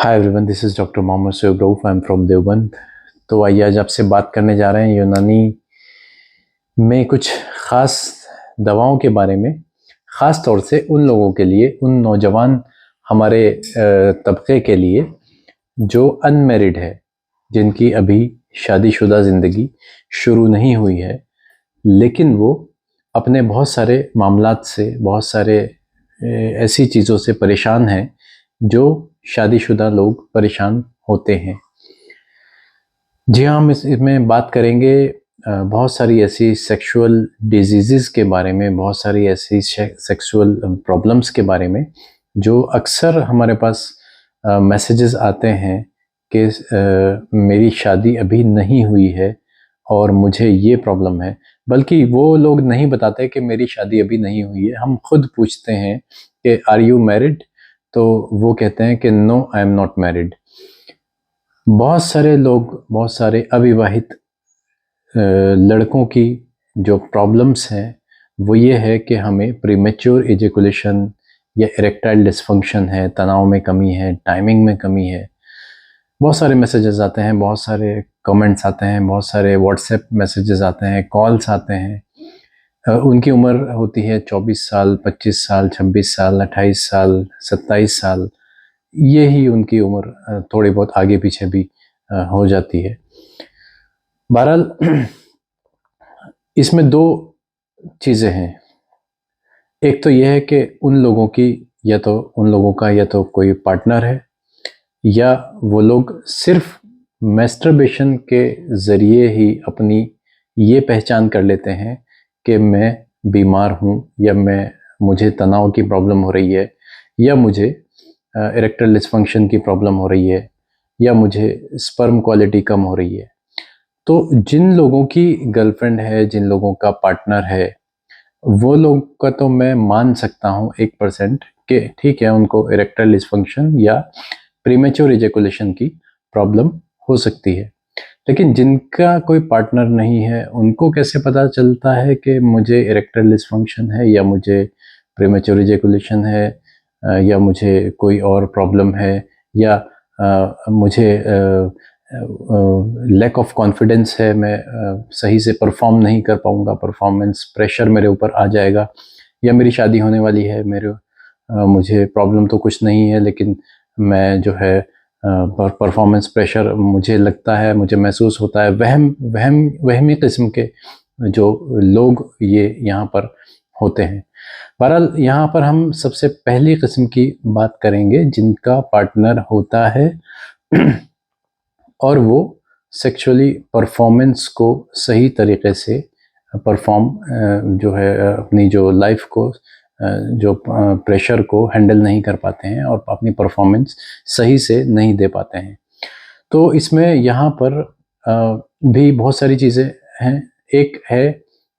Hi everyone, this is doctor Mohammad Shoaib Rauf. I am from Deoband. तो आइए आज आपसे बात करने जा रहे हैं यूनानी में कुछ ख़ास दवाओं के बारे में, ख़ास तौर से उन लोगों के लिए, उन नौजवान हमारे तबके के लिए जो अनमैरिड है, जिनकी अभी शादीशुदा ज़िंदगी शुरू नहीं हुई है, लेकिन वो अपने बहुत सारे मामलात से, बहुत सारे ऐसी चीज़ों से परेशान हैं जो शादीशुदा लोग परेशान होते हैं। जी हाँ, हम इसमें बात करेंगे बहुत सारी ऐसी सेक्सुअल डिजीज़ेज़ के बारे में, बहुत सारी ऐसी सेक्सुअल प्रॉब्लम्स के बारे में जो अक्सर हमारे पास मैसेजेस आते हैं कि मेरी शादी अभी नहीं हुई है और मुझे ये प्रॉब्लम है। बल्कि वो लोग नहीं बताते कि मेरी शादी अभी नहीं हुई है। हम खुद पूछते हैं कि आर यू मैरिड? तो वो कहते हैं कि no, I am not married. बहुत सारे लोग, बहुत सारे अविवाहित लड़कों की जो प्रॉब्लम्स हैं वो ये है कि हमें प्रीमेच्योर इजैकुलेशन या इरेक्टाइल डिसफंक्शन है, तनाव में कमी है, टाइमिंग में कमी है। बहुत सारे मैसेजेस आते हैं, बहुत सारे कमेंट्स आते हैं, बहुत सारे व्हाट्सएप मैसेजेस आते हैं, कॉल्स आते हैं। उनकी उम्र होती है 24 साल, 25 साल, 26 साल, 28 साल, 27 साल। ये ही उनकी उम्र थोड़ी बहुत आगे पीछे भी हो जाती है। बहरहाल इसमें दो चीज़ें हैं। एक तो यह है कि उन लोगों का या तो कोई पार्टनर है, या वो लोग सिर्फ मैस्टरबेशन के ज़रिए ही अपनी ये पहचान कर लेते हैं कि मैं बीमार हूँ, या मुझे तनाव की प्रॉब्लम हो रही है, या मुझे इरेक्टाइल डिसफंक्शन की प्रॉब्लम हो रही है, या मुझे स्पर्म क्वालिटी कम हो रही है। तो जिन लोगों की गर्लफ्रेंड है, जिन लोगों का पार्टनर है, वो लोग का तो मैं मान सकता हूँ 1% कि ठीक है, उनको इरेक्टाइल डिसफंक्शन या प्रीमेच्योर इजैकुलेशन की प्रॉब्लम हो सकती है। लेकिन जिनका कोई पार्टनर नहीं है, उनको कैसे पता चलता है कि मुझे इरेक्टाइल डिसफंक्शन है, या मुझे प्रीमेच्योर इजैकुलेशन है, या मुझे कोई और प्रॉब्लम है, या मुझे लैक ऑफ कॉन्फिडेंस है, मैं सही से परफॉर्म नहीं कर पाऊँगा, परफॉर्मेंस प्रेशर मेरे ऊपर आ जाएगा, या मेरी शादी होने वाली है, मुझे प्रॉब्लम तो कुछ नहीं है, लेकिन मैं जो है परफॉर्मेंस प्रेशर मुझे लगता है, मुझे महसूस होता है। वहमी किस्म के जो लोग ये यहाँ पर होते हैं। बहरहाल यहाँ पर हम सबसे पहली किस्म की बात करेंगे जिनका पार्टनर होता है और वो सेक्सुअली परफॉर्मेंस को सही तरीके से परफॉर्म जो है अपनी जो लाइफ को जो प्रेशर को हैंडल नहीं कर पाते हैं और अपनी परफॉर्मेंस सही से नहीं दे पाते हैं। तो इसमें यहाँ पर भी बहुत सारी चीज़ें हैं। एक है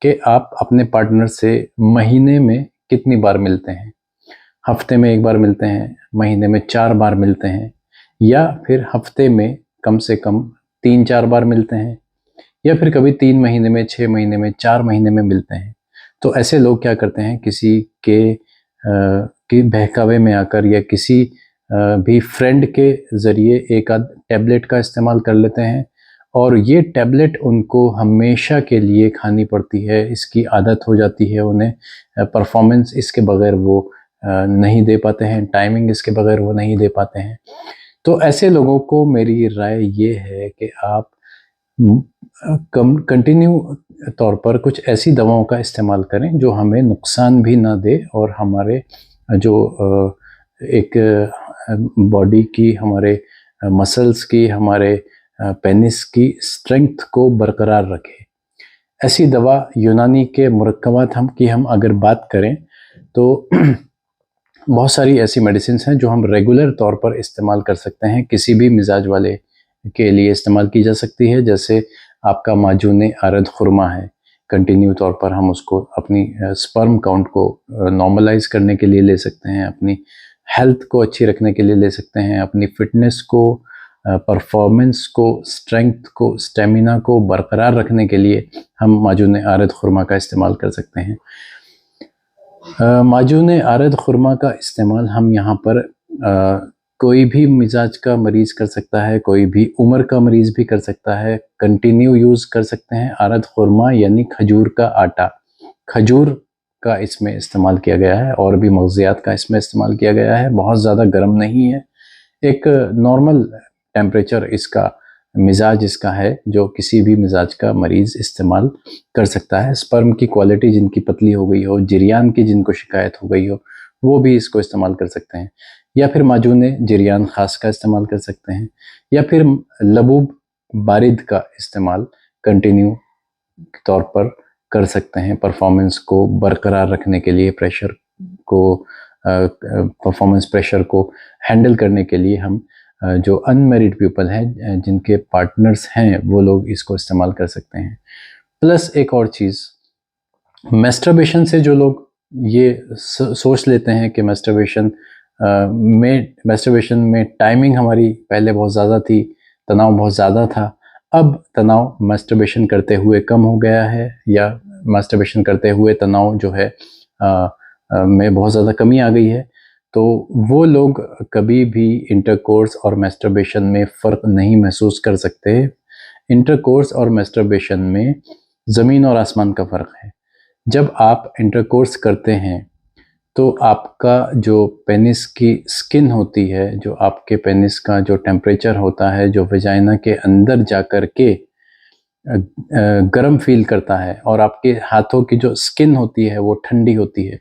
कि आप अपने पार्टनर से महीने में कितनी बार मिलते हैं। हफ्ते में 1 बार मिलते हैं, महीने में 4 बार मिलते हैं, या फिर हफ्ते में कम से कम 3-4 बार मिलते हैं, या फिर कभी 3 महीने में, 6 महीने में, 4 महीने में मिलते हैं। तो ऐसे लोग क्या करते हैं, किसी की बहकावे में आकर या किसी भी फ्रेंड के ज़रिए एक आध टैबलेट का इस्तेमाल कर लेते हैं, और ये टैबलेट उनको हमेशा के लिए खानी पड़ती है। इसकी आदत हो जाती है उन्हें। परफॉर्मेंस इसके बगैर वो नहीं दे पाते हैं, टाइमिंग इसके बगैर वो नहीं दे पाते हैं। तो ऐसे लोगों को मेरी राय ये है कि आप कंटिन्यू तौर पर कुछ ऐसी दवाओं का इस्तेमाल करें जो हमें नुकसान भी ना दे, और हमारे जो एक बॉडी की, हमारे मसल्स की, हमारे पेनिस की स्ट्रेंथ को बरकरार रखे। ऐसी दवा यूनानी के मुरक्कबात हम अगर बात करें तो बहुत सारी ऐसी मेडिसिन्स हैं जो हम रेगुलर तौर पर इस्तेमाल कर सकते हैं, किसी भी मिजाज वाले के लिए इस्तेमाल की जा सकती है। जैसे आपका माजून आरद खुरमा है, कंटिन्यू तौर पर हम उसको अपनी स्पर्म काउंट को नॉर्मलाइज करने के लिए ले सकते हैं, अपनी हेल्थ को अच्छी रखने के लिए ले सकते हैं, अपनी फिटनेस को, परफॉर्मेंस को, स्ट्रेंथ को, स्टेमिना को बरकरार रखने के लिए हम माजून आरद खुरमा का इस्तेमाल कर सकते हैं। माजून आरद खुरमा का इस्तेमाल हम यहाँ पर कोई भी मिजाज का मरीज़ कर सकता है, कोई भी उम्र का मरीज़ भी कर सकता है। कंटिन्यू यूज़ कर सकते हैं आरद खुरमा यानी खजूर का आटा। खजूर का इसमें इस्तेमाल किया गया है और भी मग़ज़ियात का इसमें इस्तेमाल किया गया है। बहुत ज़्यादा गर्म नहीं है, एक नॉर्मल टेम्परेचर इसका मिजाज इसका है जो किसी भी मिजाज का मरीज़ इस्तेमाल कर सकता है। स्पर्म की क्वालिटी जिनकी पतली हो गई हो, जिरियान की जिनको शिकायत हो गई हो, वो भी इसको इस्तेमाल कर सकते हैं। या फिर माजून जिरियान ख़ास का इस्तेमाल कर सकते हैं, या फिर लबूब बारिद का इस्तेमाल कंटिन्यू तौर पर कर सकते हैं। परफॉर्मेंस को बरकरार रखने के लिए, प्रेशर को परफॉर्मेंस प्रेशर को हैंडल करने के लिए हम जो अनमैरिड पीपल हैं, जिनके पार्टनर्स हैं, वो लोग इसको इस्तेमाल कर सकते हैं। प्लस एक और चीज़, मैस्टरबेशन से जो लोग ये सोच लेते हैं कि मैस्टरबेशन में टाइमिंग हमारी पहले बहुत ज़्यादा थी, तनाव बहुत ज़्यादा था, अब तनाव मैस्टरबेशन करते हुए कम हो गया है, या मैस्टरबेशन करते हुए तनाव जो है में बहुत ज़्यादा कमी आ गई है, तो वो लोग कभी भी इंटरकोर्स और मैस्टरबेशन में फ़र्क नहीं महसूस कर सकते। इंटरकोर्स और मैस्टरबेशन में ज़मीन और आसमान का फ़र्क है। जब आप इंटरकोर्स करते हैं तो आपका जो पेनिस की स्किन होती है, जो आपके पेनिस का जो टेम्परेचर होता है, जो वजाइना के अंदर जा कर के गर्म फील करता है, और आपके हाथों की जो स्किन होती है वो ठंडी होती है।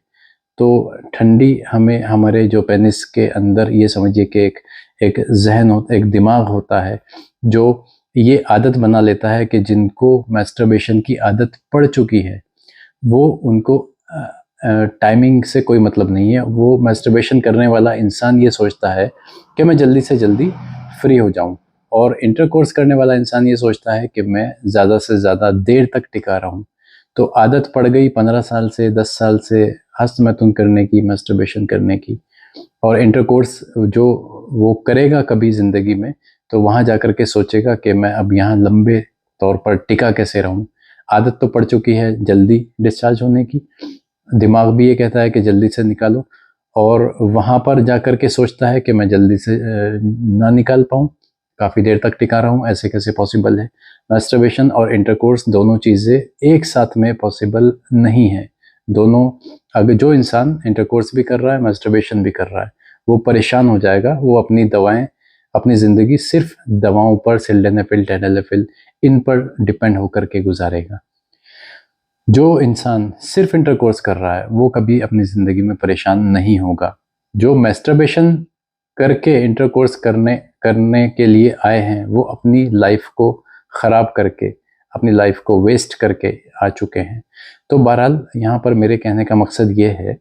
तो ठंडी हमें हमारे जो पेनिस के अंदर, ये समझिए कि एक ज़हन होता, एक दिमाग होता है जो ये आदत बना लेता है कि जिनको मैस्टरबेशन की आदत पड़ चुकी है, वो उनको टाइमिंग से कोई मतलब नहीं है। वो मैस्टरबेशन करने वाला इंसान ये सोचता है कि मैं जल्दी से जल्दी फ्री हो जाऊं, और इंटरकोर्स करने वाला इंसान ये सोचता है कि मैं ज़्यादा से ज़्यादा देर तक टिका रहूं। तो आदत पड़ गई 15 साल से, 10 साल से हस्तमैथुन करने की, मैस्टरबेशन करने की, और इंटरकोर्स जो वो करेगा कभी ज़िंदगी में, तो वहाँ जाकर के सोचेगा कि मैं अब यहाँ लंबे तौर पर टिका कैसे रहूं। आदत तो पड़ चुकी है जल्दी डिस्चार्ज होने की, दिमाग भी ये कहता है कि जल्दी से निकालो, और वहाँ पर जाकर के सोचता है कि मैं जल्दी से ना निकाल पाऊँ, काफ़ी देर तक टिका रहूँ, ऐसे कैसे पॉसिबल है। मैस्टरबेशन और इंटरकोर्स दोनों चीज़ें एक साथ में पॉसिबल नहीं है। दोनों, अगर जो इंसान इंटरकोर्स भी कर रहा है, मैस्टरबेशन भी कर रहा है, वो परेशान हो जाएगा। वो अपनी दवाएं, अपनी ज़िंदगी सिर्फ दवाओं पर, सिल्डेनाफिल, टेनेलोफिल, इन पर डिपेंड होकर के गुजारेगा। जो इंसान सिर्फ इंटरकोर्स कर रहा है वो कभी अपनी ज़िंदगी में परेशान नहीं होगा। जो मैस्टरबेशन करके इंटरकोर्स करने के लिए आए हैं, वो अपनी लाइफ को ख़राब करके, अपनी लाइफ को वेस्ट करके आ चुके हैं। तो बहरहाल यहाँ पर मेरे कहने का मकसद ये है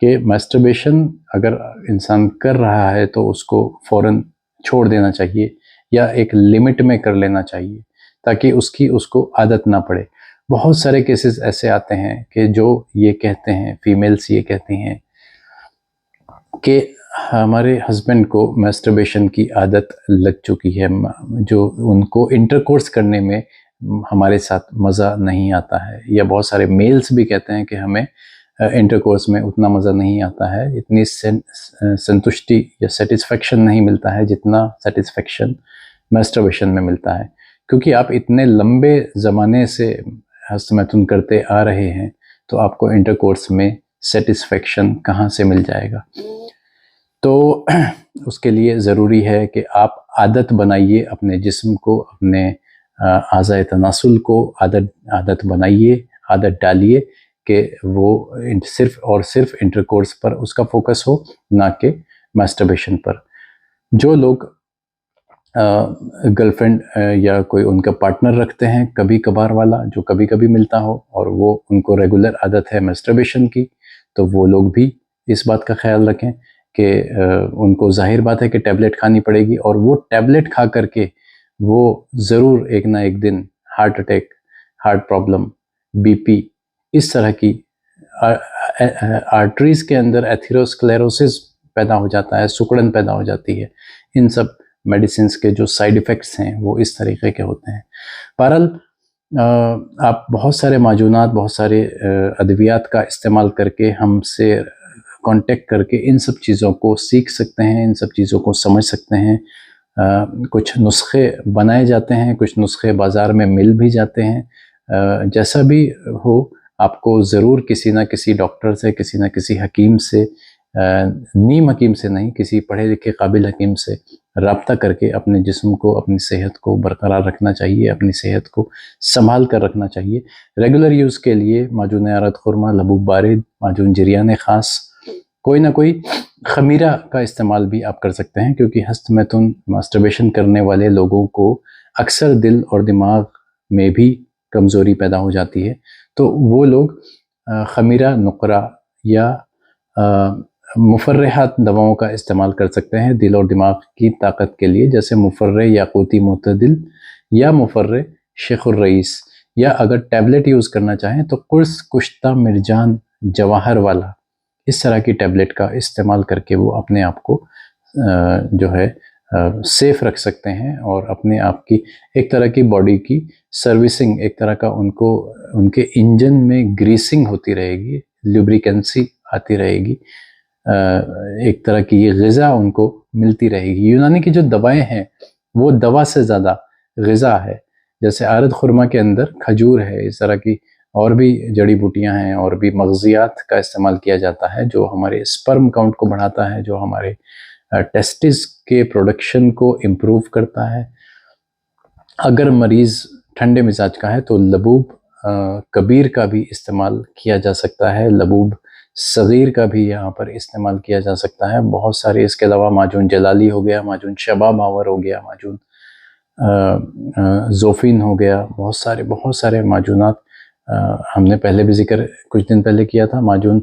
कि मैस्टरबेशन अगर इंसान कर रहा है तो उसको फ़ौरन छोड़ देना चाहिए, या एक लिमिट में कर लेना चाहिए, ताकि उसको आदत ना पड़े। बहुत सारे केसेस ऐसे आते हैं कि जो ये कहते हैं, फीमेल्स ये कहती हैं कि हमारे हस्बैंड को मैस्टरबेशन की आदत लग चुकी है, जो उनको इंटरकोर्स करने में हमारे साथ मज़ा नहीं आता है। या बहुत सारे मेल्स भी कहते हैं कि हमें इंटरकोर्स में उतना मज़ा नहीं आता है, इतनी संतुष्टि या सेटिस्फेक्शन नहीं मिलता है जितना सेटिस्फेक्शन मैस्टरबेशन में मिलता है। क्योंकि आप इतने लंबे ज़माने से हस्तमैथुन करते आ रहे हैं, तो आपको इंटरकोर्स में सेटिस्फेक्शन कहाँ से मिल जाएगा। तो उसके लिए ज़रूरी है कि आप आदत बनाइए अपने जिस्म को, अपने आज़ाए तनासुल को आदत बनाइए, आदत डालिए कि वो सिर्फ और सिर्फ इंटरकोर्स पर उसका फोकस हो, ना कि मैस्टरबेशन पर। जो लोग गर्लफ्रेंड या कोई उनका पार्टनर रखते हैं कभी कभार वाला, जो कभी कभी मिलता हो, और वो उनको रेगुलर आदत है मैस्टरबेशन की, तो वो लोग भी इस बात का ख्याल रखें कि उनको जाहिर बात है कि टैबलेट खानी पड़ेगी, और वो टैबलेट खा करके वो ज़रूर एक ना एक दिन heart attack, heart problem, BP, इस तरह की आर्टरीज़ के अंदर एथेरोस्क्लेरोसिस पैदा हो जाता है, सिकुड़न पैदा हो जाती है। इन सब मेडिसिन के जो साइड इफ़ेक्ट्स हैं वो इस तरीके के होते हैं। बहरहाल आप बहुत सारे माजूनात, बहुत सारे अद्वियात का इस्तेमाल करके हमसे कांटेक्ट करके इन सब चीज़ों को सीख सकते हैं, इन सब चीज़ों को समझ सकते हैं। कुछ नुस्खे बनाए जाते हैं, कुछ नुस्खे बाज़ार में मिल भी जाते हैं। जैसा भी हो, आपको ज़रूर किसी ना किसी डॉक्टर से, किसी ना किसी हकीम से, नीम हकीम से नहीं, किसी पढ़े लिखे काबिल हकीम से राब्ता करके अपने जिस्म को, अपनी सेहत को बरकरार रखना चाहिए, अपनी सेहत को संभाल कर रखना चाहिए। रेगुलर यूज़ के लिए माजून आरद खुरमा, लबूब बारिद, माजून जरियान ख़ास, कोई ना कोई खमीरा का इस्तेमाल भी आप कर सकते हैं, क्योंकि हस्तमैथुन मास्टरबेशन करने वाले लोगों को अक्सर दिल और दिमाग में भी कमज़ोरी पैदा हो जाती है। तो वो लोग खमीरा, नुकरा या मुफर्रहात दवाओं का इस्तेमाल कर सकते हैं दिल और दिमाग की ताकत के लिए, जैसे मुफर्रे याकूती मुतदिल या मुफर्रे शेखुर रईस, या अगर टैबलेट यूज़ करना चाहें तो कुर्स, कुश्ता, मिर्जान, जवाहर वाला, इस तरह की टैबलेट का इस्तेमाल करके वो अपने आप को जो है सेफ रख सकते हैं, और अपने आप की एक तरह की बॉडी की सर्विसिंग, एक तरह का उनको उनके इंजन में ग्रीसिंग होती रहेगी, लुब्रिकेंसी आती रहेगी, एक तरह की ये ग़िज़ा उनको मिलती रहेगी। यूनानी की जो दवाएं हैं वो दवा से ज़्यादा ग़िज़ा है। जैसे आरद खुरमा के अंदर खजूर है, इस तरह की और भी जड़ी बूटियां हैं, और भी मग़ज़ियात का इस्तेमाल किया जाता है जो हमारे स्पर्म काउंट को बढ़ाता है, जो हमारे टेस्टिस के प्रोडक्शन को इम्प्रूव करता है। अगर मरीज़ ठंडे मिजाज का है तो लबूब कबीर का भी इस्तेमाल किया जा सकता है, लबूब सग़ीर का भी यहाँ पर इस्तेमाल किया जा सकता है। बहुत सारे, इसके अलावा माजून जलाली हो गया, माजून शबाब आवर हो गया, माजून ज़ोफ़िन हो गया, बहुत सारे माजूनात हमने पहले भी ज़िक्र कुछ दिन पहले किया था। माजून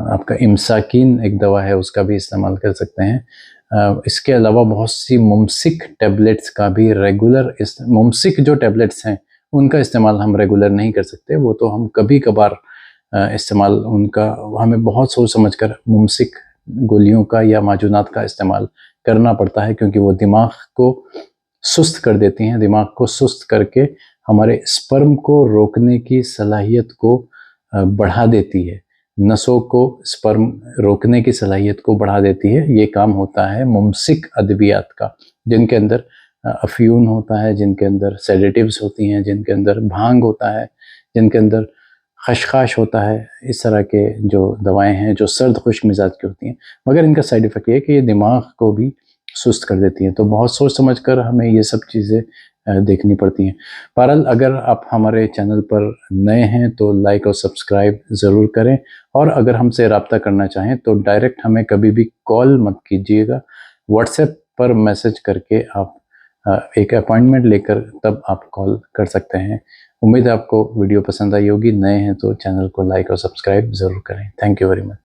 आपका इमसाकिन एक दवा है, उसका भी इस्तेमाल कर सकते हैं। इसके अलावा बहुत सी मुमसिक टैबलेट्स का भी मुमसिक जो टैबलेट्स हैं उनका इस्तेमाल हम रेगुलर नहीं कर सकते, वो तो हम कभी कभार इस्तेमाल उनका, हमें बहुत सोच समझकर मुमसिक गोलियों का या माजूनात का इस्तेमाल करना पड़ता है, क्योंकि वो दिमाग को सुस्त कर देती हैं। दिमाग को सुस्त करके हमारे स्पर्म को रोकने की सलाहियत को बढ़ा देती है, नसों को स्पर्म रोकने की सलाहियत को बढ़ा देती है। ये काम होता है मुमसिक अद्वियात का, जिनके अंदर अफ्यून होता है, जिनके अंदर सेडेटिव्स होती हैं, जिनके अंदर भांग होता है, जिनके अंदर खशखाश होता है। इस तरह के जो दवाएं हैं जो सर्द खुश्क मिजाज की होती हैं, मगर इनका साइड इफ़ेक्ट ये है कि ये दिमाग को भी सुस्त कर देती हैं। तो बहुत सोच समझ कर हमें ये सब चीज़ें देखनी पड़ती हैं। बहरहाल, अगर आप हमारे चैनल पर नए हैं तो लाइक और सब्सक्राइब ज़रूर करें, और अगर हमसे रब्ता करना चाहें तो डायरेक्ट हमें कभी भी कॉल मत कीजिएगा, व्हाट्सएप पर मैसेज करके आप एक अपॉइंटमेंट लेकर तब आप कॉल कर सकते हैं। उम्मीद है आपको वीडियो पसंद आई होगी। नए हैं तो चैनल को लाइक और सब्सक्राइब ज़रूर करें। Thank you very much.